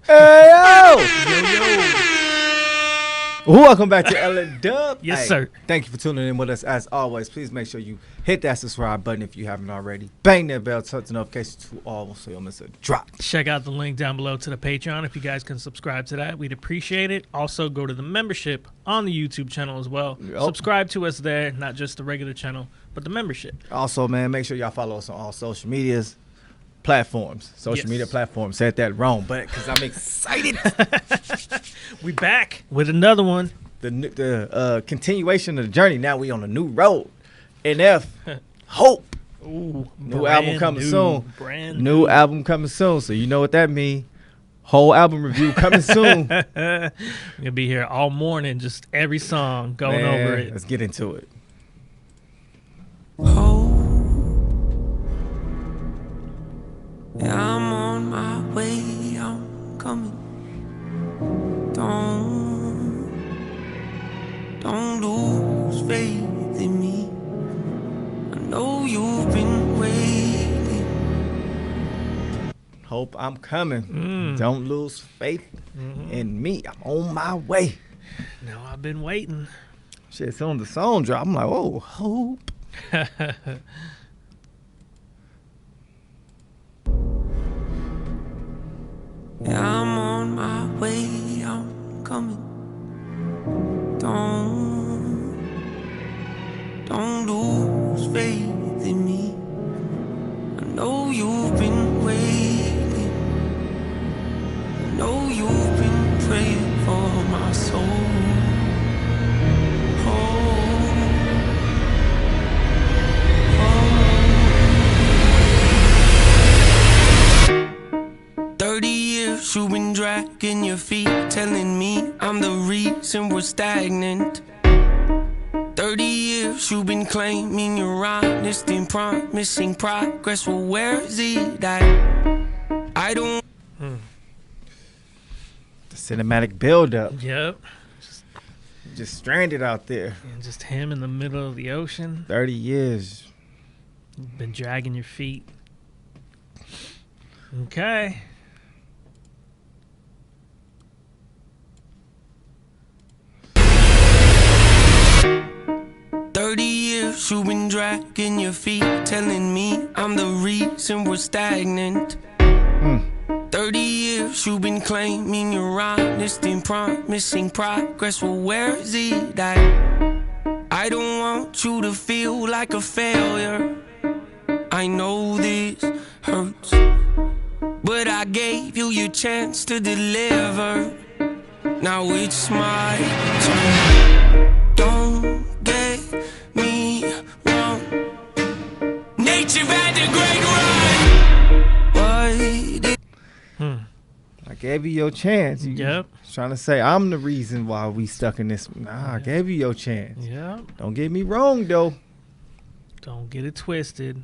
Hey, yo! Yo. Welcome back to Ella Dub. Yes, sir. Thank you for tuning in with us as always. Please make sure you hit that subscribe button if you haven't already. Bang that bell, touch the notifications to all so you'll miss a drop. Check out the link down below to the Patreon if you guys can subscribe to that. We'd appreciate it. Also, go to the membership on the YouTube channel as well. Yep. Subscribe to us there, not just the regular channel, but the membership. Also, man, make sure y'all follow us on all social medias. Platforms, social Yes. media platforms. Said that wrong, but because I'm excited. We back with another one. The continuation of the journey. Now we on a new road. NF Hope. Ooh, New album coming soon. Brand New album coming soon. So you know what that means. Whole album review coming soon. We're gonna be here all morning, just every song going Man, over it. Let's get into it. Yeah, I'm on my way, I'm coming. Don't lose faith in me. I know you've been waiting. Hope I'm coming. Don't lose faith in me. I'm on my way. No, I've been waiting. Shit, as soon as the song drop, I'm like, oh, Hope. Yeah, I'm on my way, I'm coming. Don't lose faith in me. I know you've been waiting. I know you've been praying for my soul. Oh. 30 years you've been dragging your feet, telling me I'm the reason we're stagnant. 30 years you've been claiming you're honest and promising progress. Well, where is it at? I don't. The cinematic buildup. Yep. Just stranded out there. And just him in the middle of the ocean. 30 years. Been dragging your feet. Okay. You've been dragging your feet, telling me I'm the reason we're stagnant. 30 years you've been claiming you're honest and promising progress. Well, where is it at? I don't want you to feel like a failure. I know this hurts, but I gave you your chance to deliver. Now it's my turn. Don't get me wrong. Nature had a great run. I gave you your chance. Yep. Trying to say I'm the reason why we stuck in this. Nah, I gave you your chance. Yep. Don't get me wrong, though. Don't get it twisted.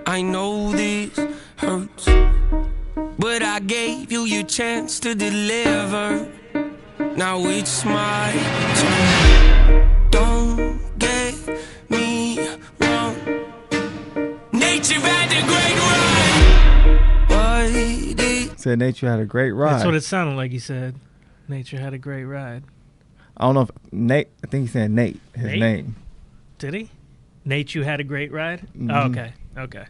I know this hurts, but I gave you your chance to deliver. Now it's my turn. Don't get me wrong. Nature had a great run. Said nature had a great ride. That's what it sounded like he said. Nature had a great ride. I don't know if Nate. I think he said Nate. His Nate? name. Did he? Nate, you had a great ride? Mhm. Oh, okay. Okay.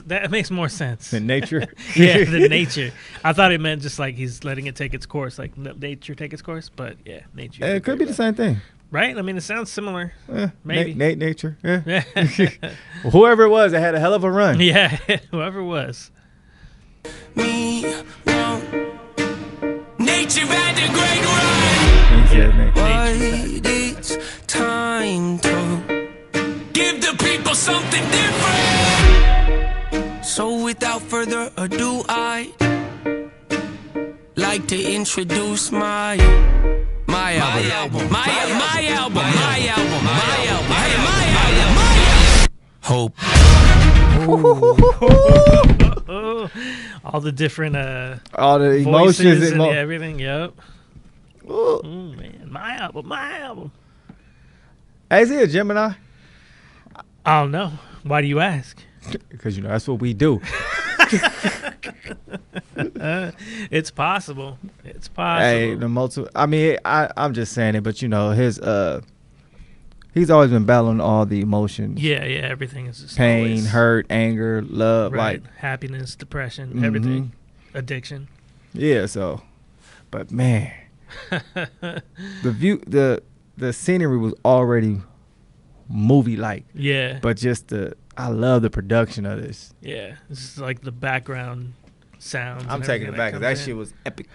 That makes more sense. The nature. Yeah, the nature. I thought it meant just like he's letting it take its course, like nature take its course. But yeah, nature. It could be the same thing. Right? I mean, it sounds similar. Maybe. Maybe. Nature. Yeah. Yeah. Whoever it was, it had a hell of a run. Yeah, whoever it was. Me wrong. Nature had a great run. He said Nate. But it's time to give the people something different. So without further ado, I'd like to introduce my album. Hope. All the different All the voices emotions and everything. Yep. Ooh. Ooh, man, my album. Hey, is he a Gemini? I don't know. Why do you ask? Because, you know, that's what we do. It's possible. It's possible. Hey, the multiple. I mean, I'm just saying it, but you know, he's always been battling all the emotions. Yeah, everything is just Pain, always, hurt, anger, love, right. like Happiness, depression, Mhm. everything. Addiction. yeah. So, but man, the scenery was already movie like, Yeah. but just I love the production of this. Yeah. This is like the background sounds. I'm and taking it back everything because that comes shit was epic.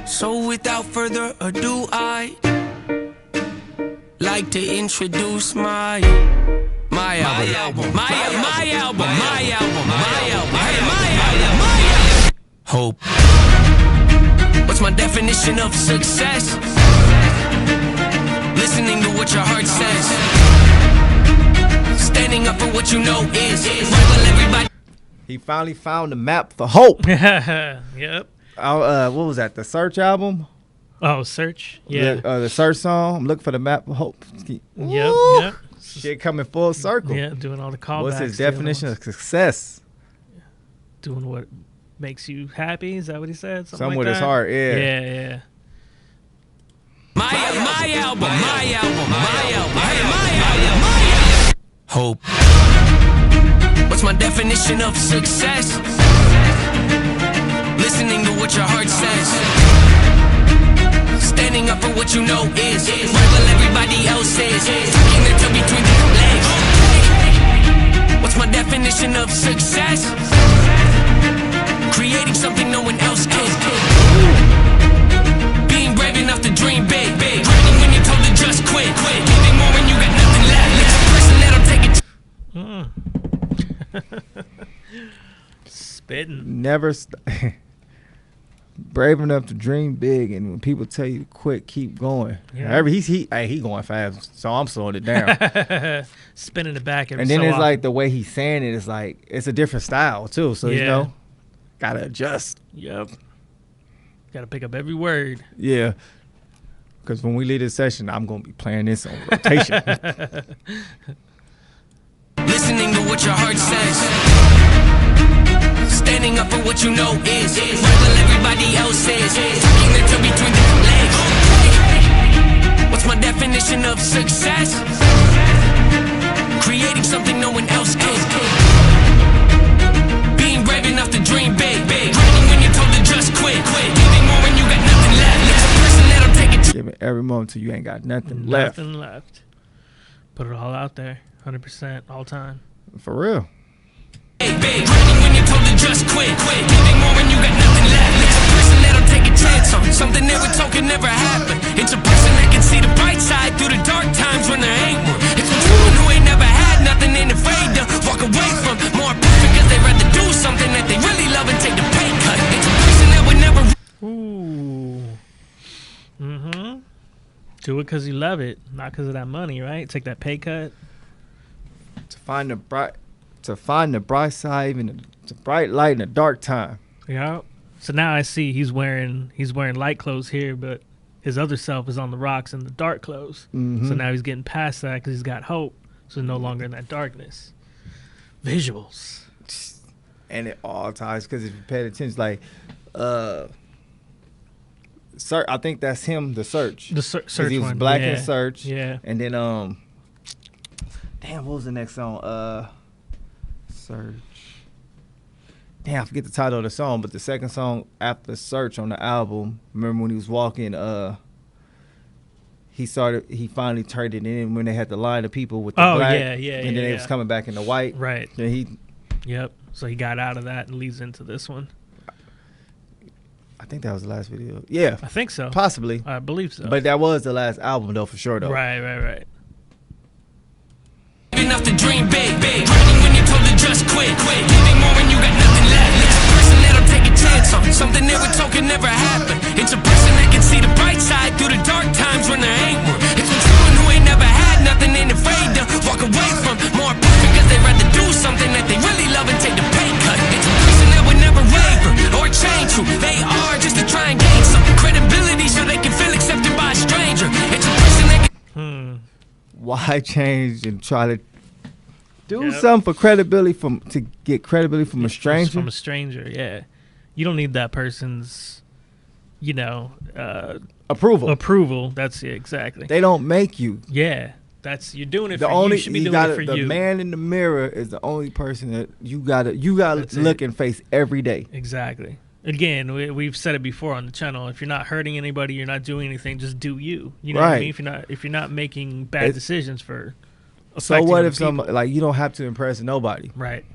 So without further ado, I like to introduce my album. My album. Hope. What's my definition of success? Listening to what your heart says. Standing up for what you know is. Well, everybody. He finally found the map for hope. in. Yep. What was that? The Search album? Oh, Search. Yeah. The Search song. I'm looking for the map for hope. Yep. Woo! Yep. Shit coming full circle. Yeah, doing all the callbacks. What's his to the definition ones. of success? Doing what makes you happy? Is that what he said? Something Something like with his that? heart, yeah. Yeah. My album. Hope. What's my definition of success? Listening to what your heart says. Standing up for what you know is. While everybody else is. Tucking their toe between their legs. What's my definition of success? Creating something no one else can. Being brave enough to dream big. Grinding when you're told to just quit. Giving more when you got nothing left. It's a person that'll take it. Spitting. Never brave enough to dream big, and when people tell you to quit, keep going. Yeah. He going fast, so I'm slowing it down. Spinning it back every And then so it's often. like the way he's saying it is like it's a different style too. So you Yeah. know, gotta adjust. Yep. Got to pick up every word. Yeah. Because when we leave this session, I'm gonna be playing this on rotation. Listening to what your heart says. Standing up for what you know is. While everybody else is. Tucking their toe between their legs. What's my definition of success? Creating something no one else can. Being brave enough to dream big. Grinding when you're told to just quit. Giving more when you got nothing left. It's a person that'll take it. Give it every moment till you ain't got nothing left. Nothing left. Put it all out there. 100% all time. For real. Grinding when you're told to just quit. Giving more when you got nothing left. It's a person that'll take a chance on something they were told can never happen. It's a person that can see the bright side through the dark times when there ain't one. It's a woman who ain't never had nothing, ain't afraid to walk away from more perfect because they'd rather do something that they really love and take the pay cut. It's a person that would never. Ooh. Mm-hmm. Do it because you love it, not because of that money, right? Take that pay cut. To find the bright side, even the bright light in the dark time. Yeah. So now I see he's wearing light clothes here, but his other self is on the rocks in the dark clothes. Mhm. So now he's getting past that because he's got hope. So no longer in that darkness. Visuals. And it all ties because if you pay attention, like, I think that's him. The Search. The search He was one. black yeah. in Search. Yeah. And then damn, what was the next song? Search. Damn, I forget the title of the song, but the second song after Search on the album. Remember when he was walking? He finally turned it in when they had the line of people with the black. yeah. And then they was coming back in the white. Right. And Yep. So he got out of that and leads into this one. I think that was the last video. Yeah, I think so. possibly. I believe so. But that was the last album though, for sure though. Right. Enough to dream big. Grinding when you're told to just quit. Giving more when you got nothing left. It's a person that'll take a chance on something they were told can never happen. It's a person that can see the bright side through the dark times when there ain't one. It's a woman who ain't never had nothing, ain't afraid to walk away from more perfect because they'd rather do something that they really love and take the pay cut. It's a person that would never waver or change who they are just to try and gain some credibility so they can feel accepted by a stranger. It's a person that can Why change and try to Do something for credibility to get credibility from a stranger. From a stranger, yeah. You don't need that person's, approval. That's it, exactly. They don't make you. Yeah, you're doing it for you. You should be doing it for you. The man in the mirror is the only person that you gotta look and face every day. Exactly. Again, we've said it before on the channel. If you're not hurting anybody, you're not doing anything. Just do you. You know what I mean? If you're not making bad decisions for. So what if somebody like you don't have to impress nobody? Right.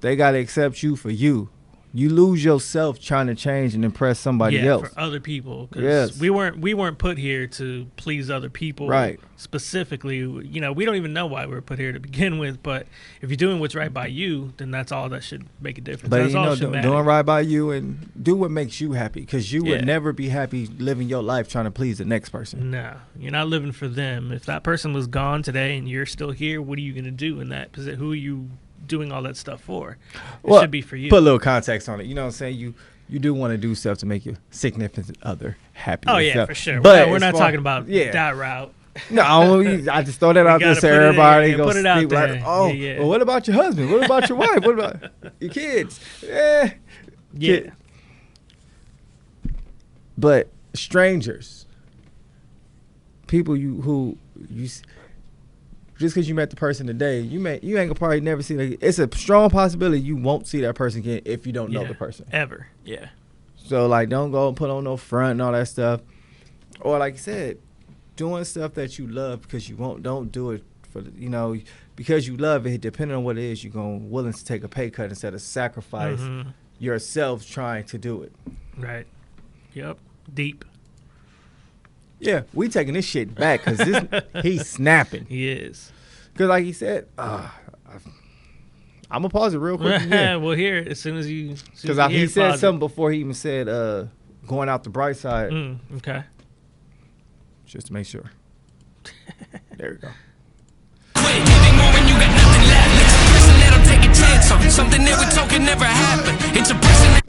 They gotta accept you for you. You lose yourself trying to change and impress somebody else. For other people. Yes. We weren't put here to please other people. Right. Specifically, we don't even know why we were put here to begin with. But if you're doing what's right by you, then that's all that should make a difference. But that's doing right by you and do what makes you happy, because you would never be happy living your life trying to please the next person. No, you're not living for them. If that person was gone today and you're still here, what are you gonna do in that position? Who are you doing all that stuff for? It should be for you. Put a little context on it. You know what I'm saying? You do want to do stuff to make your significant other happy. Oh yeah, for sure. But we're not talking about that route. No, I just throw that out there so everybody goes. Put it out there. Like, well, what about your husband? What about your wife? What about your kids? Yeah. But strangers, people who just because you met the person today, you ain't gonna probably never see. It's a strong possibility you won't see that person again if you don't know the person ever. Yeah. So don't go and put on no front and all that stuff, or like you said, doing stuff that you love because you won't. Don't do it for because you love it. Depending on what it is, you're willing to take a pay cut instead of sacrifice yourself trying to do it. Right. Yep. Deep. Yeah, we taking this shit back because he's snapping. He is. Because like he said, I'm going to pause it real quick. Well, here, as soon as you... Because he said something before he even said going out the bright side. Okay. Just to make sure. There we go.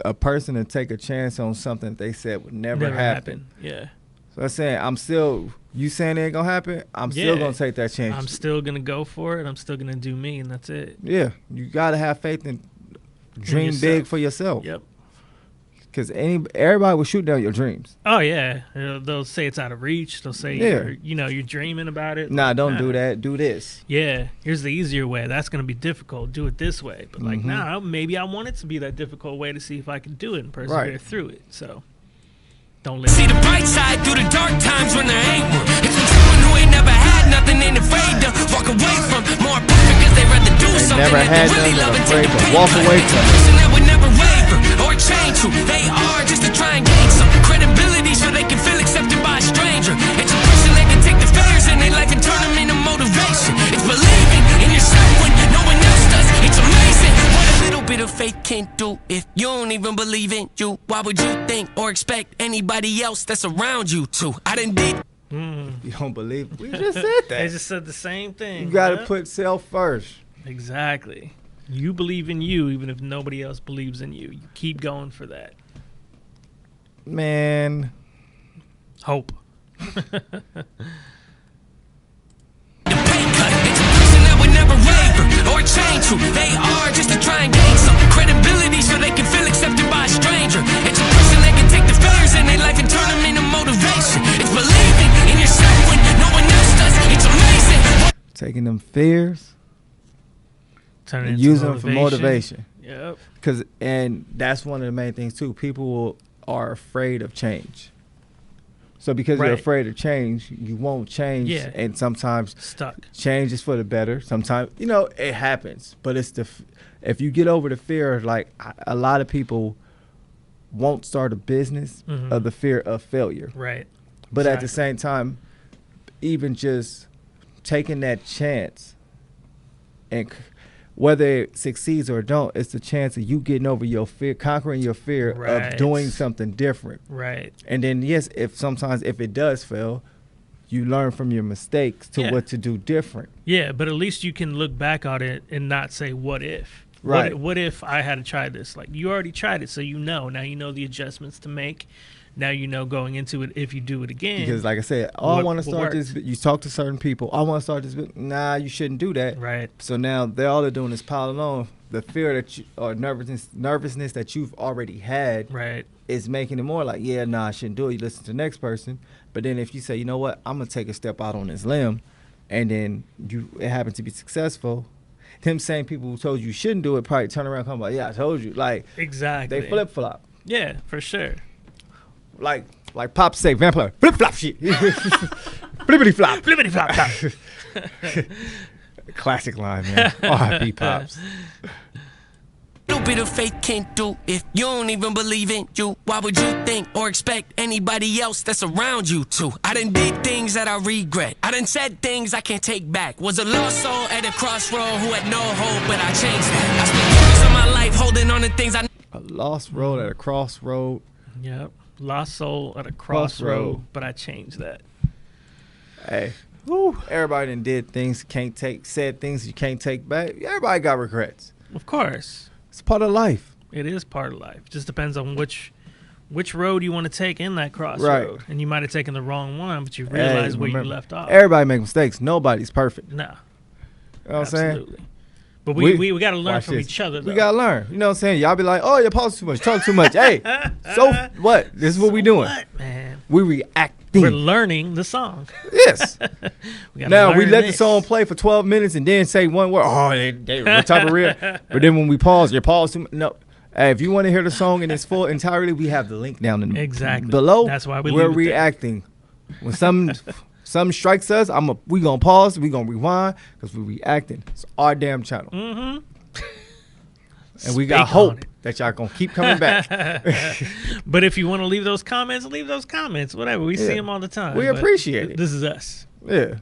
A person to take a chance on something they said would never happen. Yeah. So I'm saying, you saying it ain't gonna happen, I'm still gonna take that chance. I'm still gonna go for it. I'm still gonna do me, and that's it. Yeah, you gotta have faith and dream big for yourself. Yep. Because everybody will shoot down your dreams. Oh yeah, they'll say it's out of reach. They'll say you're dreaming about it. Nah, don't do that. Do this. Yeah, here's the easier way. That's gonna be difficult. Do it this way. But maybe I want it to be that difficult way to see if I can do it and persevere through it. So. Don't see the bright side through the dark times when there ain't one. It's when someone who ain't never had nothing ain't afraid to walk away from more perfect because they rather do something never that had they really love and take to walk away from. Person that would never waver or change who they are just to try and gain some credibility so they can feel accepted by a stranger. It's a person that can take the failures in their life and turn them into motivation. It's believing in yourself when no one else does. It's amazing what a little bit of faith can do. If you don't even believe in you, why would you think or expect anybody else that's around you to? I done did. You don't believe? We just said that. They just said the same thing. You got to put self first. Exactly. You believe in you even if nobody else believes in you. You keep going for that. Man. Hope. Or change who they are just to try and gain some credibility so they can feel accepted by a stranger. It's a person that can take the failures in their life and turn them into motivation. It's believing in yourself when no one else does. It's amazing. Taking them fears and using them for motivation. Yep. And that's one of the main things too. People are afraid of change. So because you're afraid of change, you won't change. Yeah. And sometimes change is for the better. Sometimes, it happens. But it's if you get over the fear, like a lot of people won't start a business of the fear of failure. Right. But at the same time, even just taking that chance and whether it succeeds or don't, it's the chance of you getting over your fear, conquering your fear of doing something different. Right. And then, yes, if it does fail, you learn from your mistakes to what to do different. Yeah, but at least you can look back on it and not say, what if? Right. What if I had to try this? Like, you already tried it, so now you know the adjustments to make. now you know going into it, if you do it again. Because like I said, I want to start this. You talk to certain people. I want to start this. Nah, you shouldn't do that. Right. So now all they're doing is piling on the fear that you, or nervousness that you've already had. Right. Is making it more like, yeah, nah, I shouldn't do it. You listen to the next person. But then if you say, you know what, I'm gonna take a step out on this limb, and then it happened to be successful. Them same people who told you shouldn't do it probably turn around and come like, yeah, I told you. Like, exactly. they flip flop. Yeah, for sure. Like Pop say, vampire, flip flop shit. Flippity flop. Flippity flop flop. Classic line, man. R.I.P. Pops. No bit of faith can't do if you don't even believe in you. Why would you think or expect anybody else that's around you to? I done did things that I regret. I done said things I can't take back. Was a lost soul at a crossroad who had no hope, but I changed that. I spent years of my life holding on to things I... A lost road at a crossroad. Yep. Lost soul at a crossroad, but I changed that. Hey. Woo. Everybody done did things said things you can't take back. Everybody got regrets. Of course. It's part of life. It is part of life. Just depends on which road you want to take in that crossroad. Right. And you might have taken the wrong one, but you realize where you left off. Everybody make mistakes. Nobody's perfect. No. You know what I'm saying? Absolutely. But we got to learn from each other, though. We got to learn. You know what I'm saying? Y'all be like, oh, you pause too much, talk too much. Hey, so what? This is what we doing. What, man? We reacting. We're learning the song. Yes. Now, we let this. the song play for 12 minutes and then say one word. Oh, they type of real. But then when we pause, you pause too much. No. Hey, if you want to hear the song in its full entirety, we have the link down in below. That's why we're reacting. When something strikes us, we gonna pause, we gonna rewind, because we're reacting. It's our damn channel. Mm-hmm. And we got hope that y'all gonna keep coming back. But if you want to leave those comments, whatever. We see them all the time. We appreciate it. This is us. Yeah.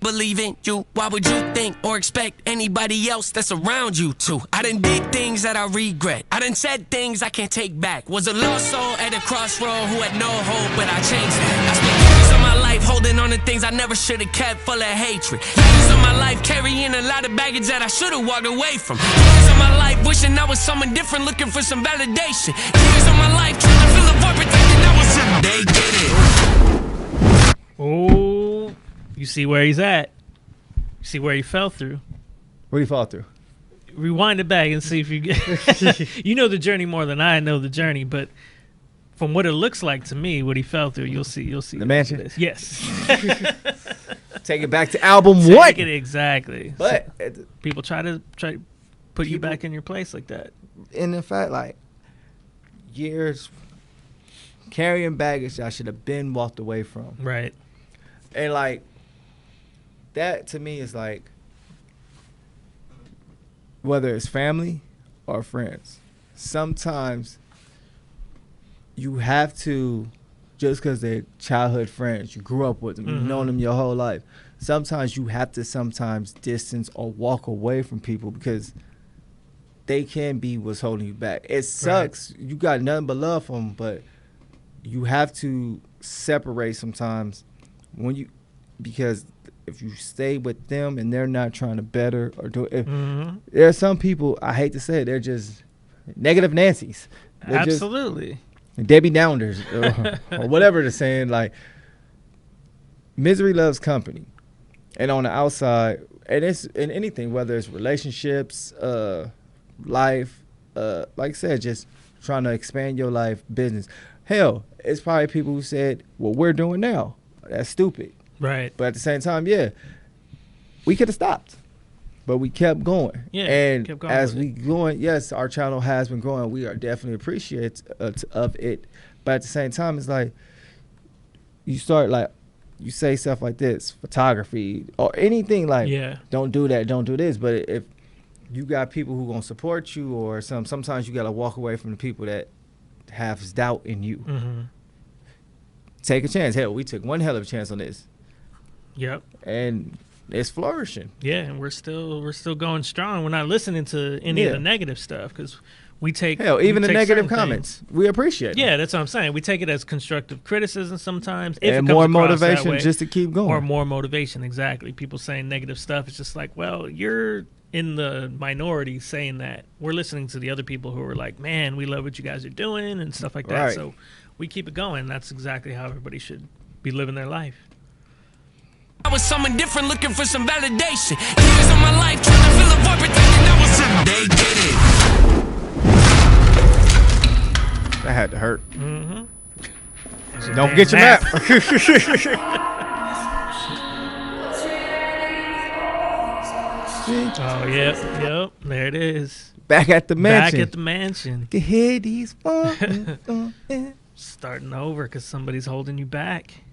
Believe in you. Why would you think or expect anybody else that's around you to? I done did things that I regret. I done said things I can't take back. Was a lost soul at a crossroad who had no hope, but I changed that. I spent years of my life holding on to things I never should have kept, full of hatred. Years of my life carrying a lot of baggage that I should have walked away from. Years of my life wishing I was someone different, looking for some validation. Years of my life trying to fill a void, pretending I was something. They get it. Oh, you see where he's at. You see where he fell through. What did he fall through? Rewind it back and see if you get. You know the journey more than I know the journey, but from what it looks like to me, what he fell through, you'll see. The mansion. Yes. Take it back to album Take one. it exactly. But so people try to put you back in your place like that. And in fact, like years carrying baggage I should have been walked away from. Right. And like that to me is like whether it's family or friends. Sometimes you have to, just because they're childhood friends, you grew up with them, you've known them your whole life. Sometimes you have to distance or walk away from people because they can be what's holding you back. It sucks. Right. You got nothing but love for them, but you have to separate sometimes because if you stay with them and they're not trying to better or do it, there are some people, I hate to say it, they're just negative Nancy's. They're absolutely. Debbie Downers or whatever they're saying. Like, misery loves company. And on the outside, and it's in anything, whether it's relationships, life, like I said, just trying to expand your life, business. Hell, it's probably people who said, what we're doing now, that's stupid. Right. But at the same time, yeah, we could have stopped, but we kept going. Yeah. And kept going as we going, yes, our channel has been growing. We are definitely appreciative of it. But at the same time, it's like you start like you say stuff like this, photography or anything like, don't do that, don't do this. But if you got people who gonna support you or sometimes you gotta walk away from the people that have doubt in you. Take a chance. Hell, we took one hell of a chance on this. Yep. And it's flourishing. Yeah, and we're still going strong. We're not listening to any of the negative stuff because we take even the negative comments. We appreciate them. Yeah, that's what I'm saying. We take it as constructive criticism sometimes. And more motivation just to keep going. Or more motivation, exactly. People saying negative stuff. It's just like, well, you're in the minority saying that. We're listening to the other people who are like, man, we love what you guys are doing and stuff like that. Right. So we keep it going. That's exactly how everybody should be living their life. I was someone different looking for some validation. Years of my life trying to fill a void, pretending I was something. They get it. That had to hurt. Mm-hmm. Don't forget your map. Oh, yep. There it is. Back at the mansion. Back at the mansion. Can hear these phones. Starting over because somebody's holding you back.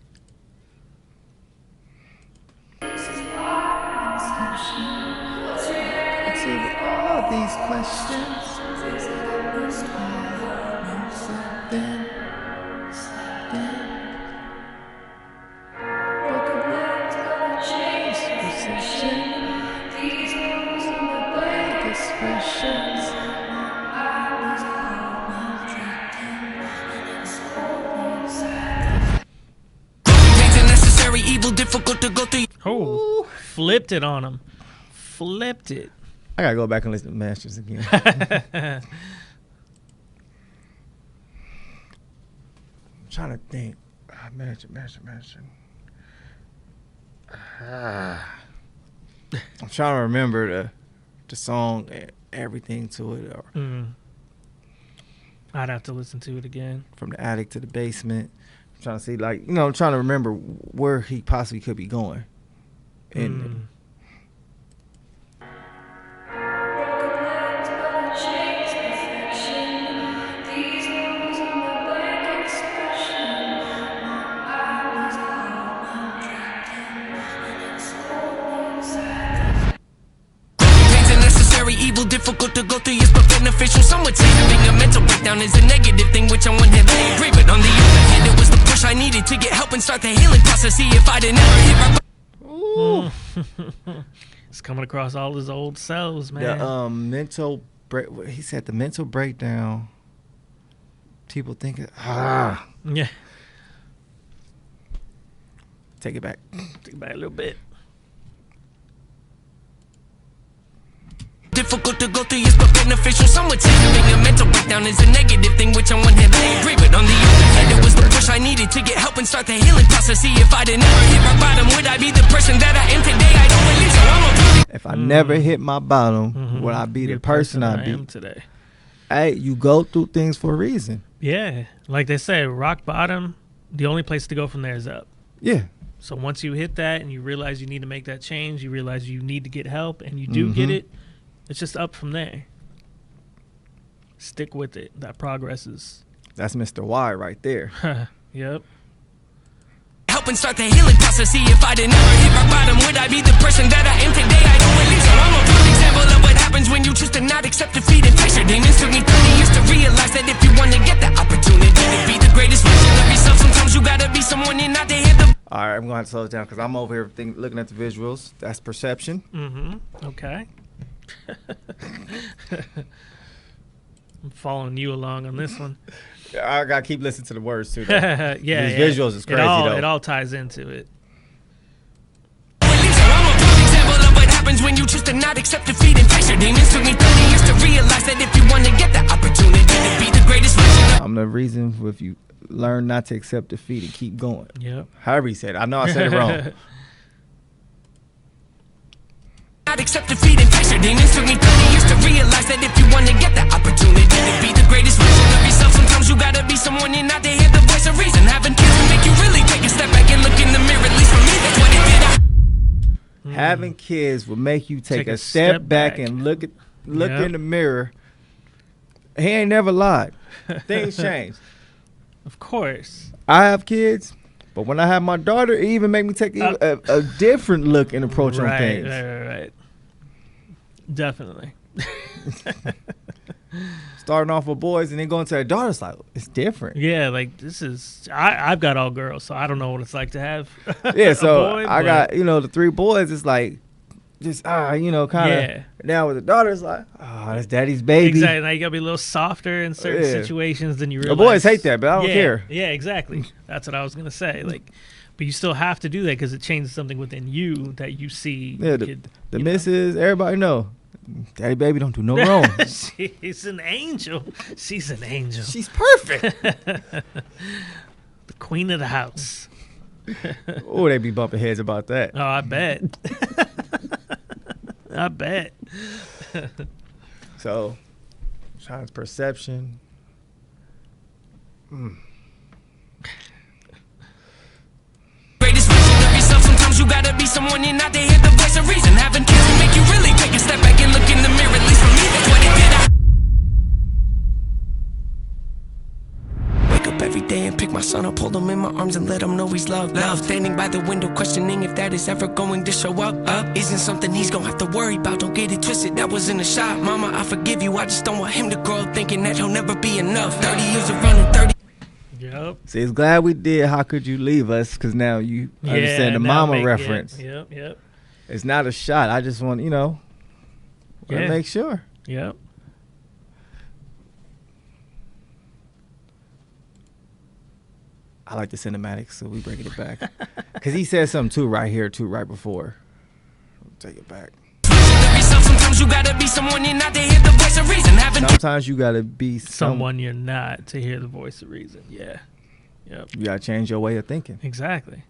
All these questions. Evil, difficult to go through. Oh, flipped it on him. Flipped it. I gotta go back and listen to Masters again. I'm trying to think. Master. I'm trying to remember the song and everything to it, or I'd have to listen to it again. from the attic to the basement. I'm trying to see, like, I'm trying to remember where he possibly could be going. And Evil, difficult to go through, yes, but beneficial. Some would say having a mental breakdown is a negative thing, which on one hand I agree, but on the other hand, it was the push I needed to get help and start the healing process. See if I didn't ever hit my... It's coming across all his old selves, man. the mental break. He said the mental breakdown. People think, Yeah. take it back. Take it back a little bit. Difficult to go through, yes, but beneficial. Some would say having a mental breakdown is a negative thing, which on one hand I agree, but on the other hand, it was the push I needed to get help and start the healing process. See if I didn't ever hit my bottom, would I be the person that I am today? I don't believe so. I'm a... If I never hit my bottom, would I be the person I be am today? Hey, you go through things for a reason. Yeah. Like they say, rock bottom, the only place to go from there is up. Yeah. So once you hit that and you realize you need to make that change, you realize you need to get help, and you do get it, it's just up from there. Stick with it. That progress is... That's Mr. Y right there. Yep. Help and start the healing process. See if I didn't ever hit my bottom, would I be the person that I am today? I don't believe so. I'm a prime example of what happens when you choose to not accept defeat and face your demons. Took me 30 years to realize that if you want to get the opportunity to be the greatest version of yourself, sometimes you gotta be someone you're not to hit the... All right, I'm going to slow it down because I'm over here looking at the visuals. That's perception. Okay. I'm following you along on this one. I got to keep listening to the words, too. Though. Yeah. These visuals is crazy, though. It all ties into it. I'm a prime example of what happens when you choose to not accept defeat and face your demons. Took me 30 years to realize that if you want to get the opportunity to be the greatest version of... I'm the reason if you learn not to accept defeat and keep going. Yep. However he said it. I know I said it wrong. Not accept defeat and face your demons. Took me 30 years to realize that if you want to get the opportunity to be the greatest version of yourself, sometimes you gotta be someone you're not to hear the voice of reason. Having kids will make you really take a step back and look in the mirror. At least for me, that's what it did. Having kids will make you take a step back and look in the mirror. He ain't never lied. Things change. Of course. I have kids, but when I have my daughter, it even make me take a different look and approach on things. Right. Definitely. Starting off with boys and then going to their daughters, like, it's different. Yeah, like this is... I've got all girls, so I don't know what it's like to have Yeah, so a boy, I got, the 3 boys, it's like, just, kind of. Yeah. Now with the daughters, like, that's daddy's baby. Exactly. Now you got to be a little softer in certain situations than you realize. The boys hate that, but I don't care. Yeah, exactly. That's what I was going to say. Like, but you still have to do that because it changes something within you that you see. Yeah, the missus, everybody know. Daddy baby don't do no wrong. She's an angel. She's an angel. She's perfect. The queen of the house. Oh, they be bumping heads about that. Oh, I bet. I bet. So, Sean's perception. Greatest version of yourself. Sometimes you gotta be someone you're not to hear the voice of reason. Having kids will make you really take a step back and look in the mirror. At least for me, that's what it did. I wake up every day and pick my son up, hold him in my arms and let him know he's loved. Love, standing by the window, questioning if that is ever going to show up. Isn't something he's gonna have to worry about. Don't get it twisted, that was in a shot. Mama, I forgive you. I just don't want him to grow up thinking that he'll never be enough. 30 years of running, 30. Yep. See, it's glad we did. How could you leave us? Because now you understand the mama reference. Yep. It's not a shot. I just want, to make sure. Yep. I like the cinematics, so we breaking it back. Because he said something too right here, too right before. Take it back. Sometimes you gotta be someone you're not to hear the voice of reason. Sometimes you gotta be someone you're not to hear the voice of reason. Yeah. Yep. You gotta change your way of thinking. Exactly.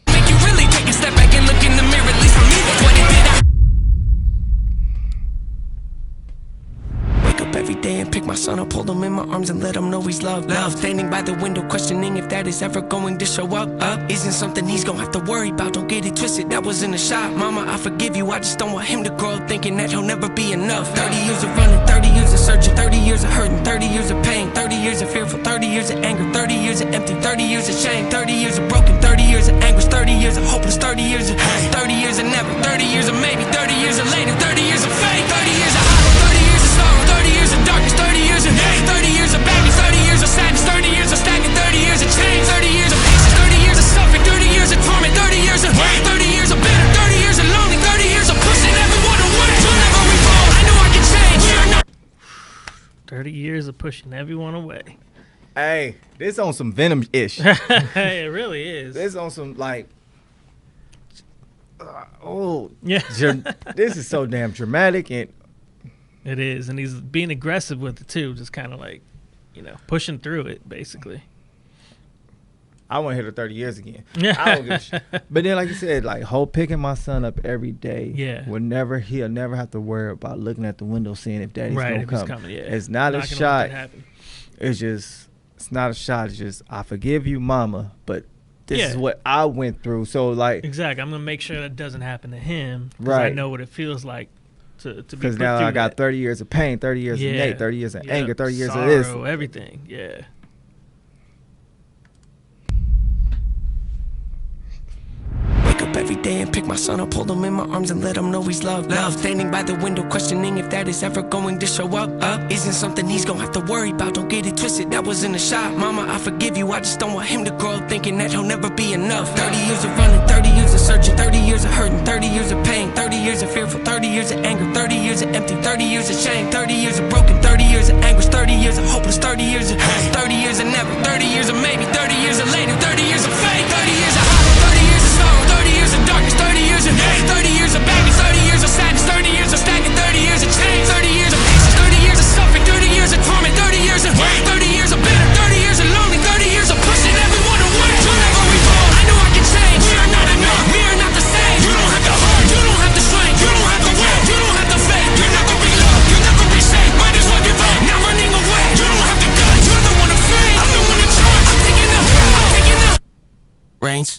Make you really take a step back and look in the mirror. At least for me, that's what it did. Wake up every day and pick my son up, hold him in my arms and let him know he's loved. Love, standing by the window, questioning if that is ever going to show up. Isn't something he's gonna have to worry about. Don't get it twisted, that was in a shot. Mama, I forgive you. I just don't want him to grow up thinking that he'll never be enough. 30 years of running, 30 years of searching, 30 years of hurting, 30 years of pain, 30 years of fearful, 30 years of anger, 30 years of empty, 30 years of shame, 30 years of broken, 30 years of anguish, 30 years of hopeless, 30 years of hate, 30 years of never, 30 years of maybe, 30 years of later, 30 years of fate, 30 years of hollow, 30 years of sorrow, 30 years of darkness, 30 years of hate, 30 years of baggage, 30 years of sadness, 30 years of stagnant, 30 years of change, 30 years of patience, 30 years of suffering, 30 years of torment, 30 years of hate, 30 years of bitter, 30 years of lonely, 30 years of pushing everyone away. You'll never revolt. I know I can change. We are not 30 years of pushing everyone away. Hey, this on some Venom-ish. Hey, it really is. This on some Yeah. This is so damn dramatic, and It is, and he's being aggressive with it too, just kind of like, pushing through it, basically. I want to hit her 30 years again. Yeah. I don't give a shit. But then, like you said, picking my son up every day. Yeah. He'll never have to worry about looking at the window seeing if daddy's Right, gonna if he's come. coming, yeah. It's not a Not gonna let shot. that happen. It's not a shot. It's just, I forgive you, mama, but this is what I went through. So Exactly. I'm gonna make sure that doesn't happen to him. 'Cause Right. I know what it feels like to be because put now through I got that. 30 years of pain, 30 years of hate, 30 years of Yep. anger, 30 years Sorrow, of this. everything. Yeah. wake up every day and pick my son up, hold him in my arms and let him know he's loved. Love, standing by the window, questioning if that is ever going to show up. Isn't something he's gonna have to worry about. Don't get it twisted, that was in a shot. Mama, I forgive you. I just don't want him to grow up thinking that he'll never be enough. 30 years of running, 30 years of searching, 30 years of hurting, 30 years of pain, 30 years of fearful, 30 years of anger, 30 years of empty, 30 years of shame, 30 years of broken, 30 years of anguish, 30 years of hopeless, 30 years of hate, 30 years of never, 30 years of maybe, 30 years of later, 30 years of fate, 30 years of hollow, 30 years of sorrow, 30 years of darkness, 30 years of hate, 30 years of baggage, 30 years of sadness, 30 years of stagnant, 30 years of change, 30 years of patience, 30 years of suffering, 30 years of torment, 30 years of hate, 30 years of bitter, 30 years of lonely, 30 years of pushing everyone away. You'll never revolt. I know I can change. We are not enough. We are not the same. You don't have the heart. You don't have the strength. You don't have the will. You don't have the faith. You'll never be loved. You'll never be safe. Might as well give up. Now running away. You don't have the guts. You're the one afraid. I'm the one in charge. I'm taking the. Reigns.